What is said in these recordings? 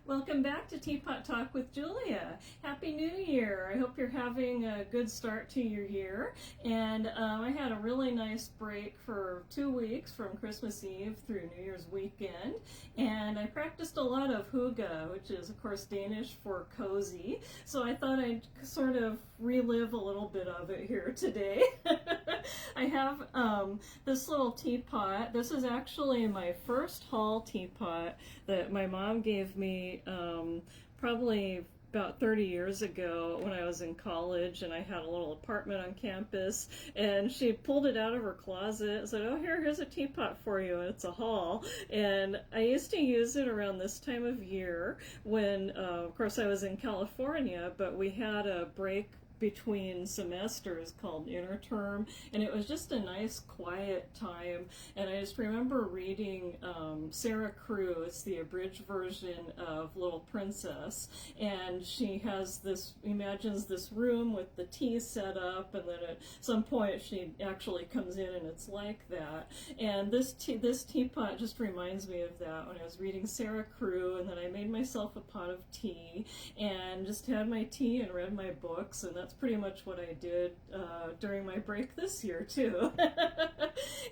Welcome back to Teapot Talk with Julia. Happy New Year. I hope you're having a good start to your year. And I had a really nice break for 2 weeks from Christmas Eve through New Year's weekend. And I practiced a lot of hygge, which is of course Danish for cozy. So I thought I'd sort of relive a little bit of it here today. I have this little teapot. This is actually my first Hall Teapot that my mom gave me probably about 30 years ago when I was in college and I had a little apartment on campus, and she pulled it out of her closet and said, "Oh, here's a teapot for you, and it's a Hall." And I used to use it around this time of year when of course I was in California, but we had a break between semesters called interterm, and it was just a nice quiet time. And I just remember reading Sarah Crew. It's the abridged version of Little Princess, and she has this, imagines this room with the tea set up, and then at some point she actually comes in and it's like that. And this teapot just reminds me of that when I was reading Sarah Crew, and then I made myself a pot of tea and just had my tea and read my books, and that's pretty much what I did during my break this year too.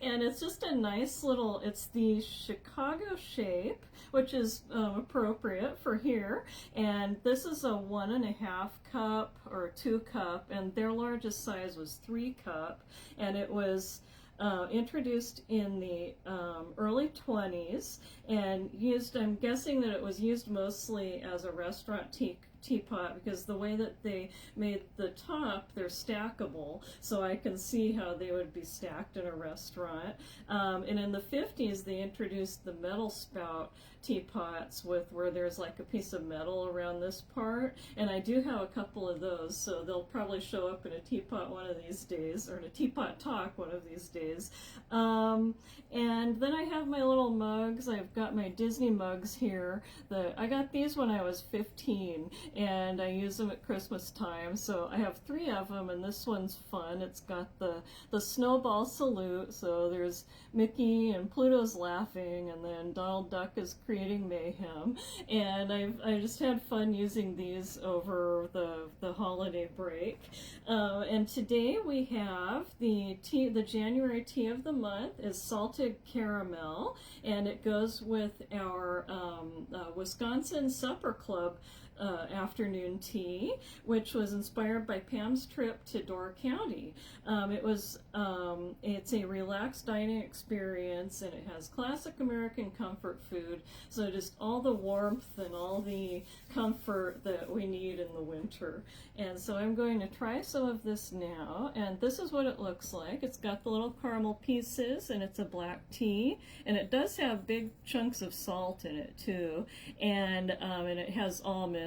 And it's just a nice little, it's the Chicago shape, which is appropriate for here. And this is a 1.5 cup or 2 cup, and their largest size was 3 cup, and it was introduced in the early 20s and used, I'm guessing that it was used mostly as a restaurant teapot, because the way that they made the top, they're stackable, so I can see how they would be stacked in a restaurant. And in the 50s they introduced the metal spout teapots with where there's like a piece of metal around this part, and I do have a couple of those, so they'll probably show up in a teapot one of these days, or in a Teapot Talk one of these days. And then I have my little mugs. I've got my Disney mugs here. I got these when I was 15, and I use them at Christmas time, so I have 3 of them, and this one's fun. It's got the snowball salute, so there's Mickey and Pluto's laughing, and then Donald Duck is creating mayhem, and I just had fun using these over the holiday break. And today we have the January tea of the month is salted caramel, and it goes with our Wisconsin Supper Club afternoon tea, which was inspired by Pam's trip to Door County. It's a relaxed dining experience, and it has classic American comfort food, so just all the warmth and all the comfort that we need in the winter. And so I'm going to try some of this now, and this is what it looks like. It's got the little caramel pieces, and it's a black tea, and it does have big chunks of salt in it too, and it has almonds.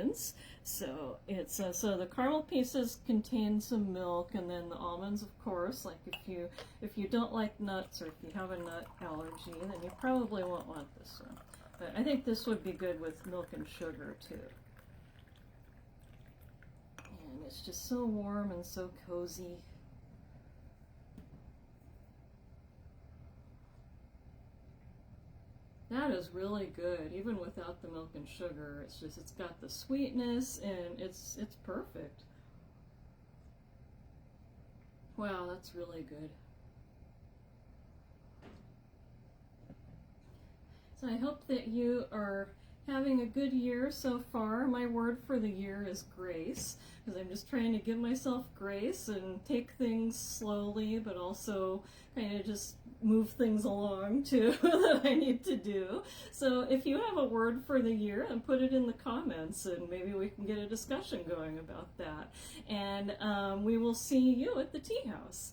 So it's so the caramel pieces contain some milk, and then the almonds, of course, like if you don't like nuts, or if you have a nut allergy, then you probably won't want this one. But I think this would be good with milk and sugar too. And it's just so warm and so cozy. That is really good, even without the milk and sugar. It's got the sweetness, and it's perfect. Wow, that's really good. So I hope that you are having a good year so far. My word for the year is grace, because I'm just trying to give myself grace and take things slowly, but also kind of just move things along too that I need to do. So if you have a word for the year, then put it in the comments, and maybe we can get a discussion going about that. And we will see you at the tea house.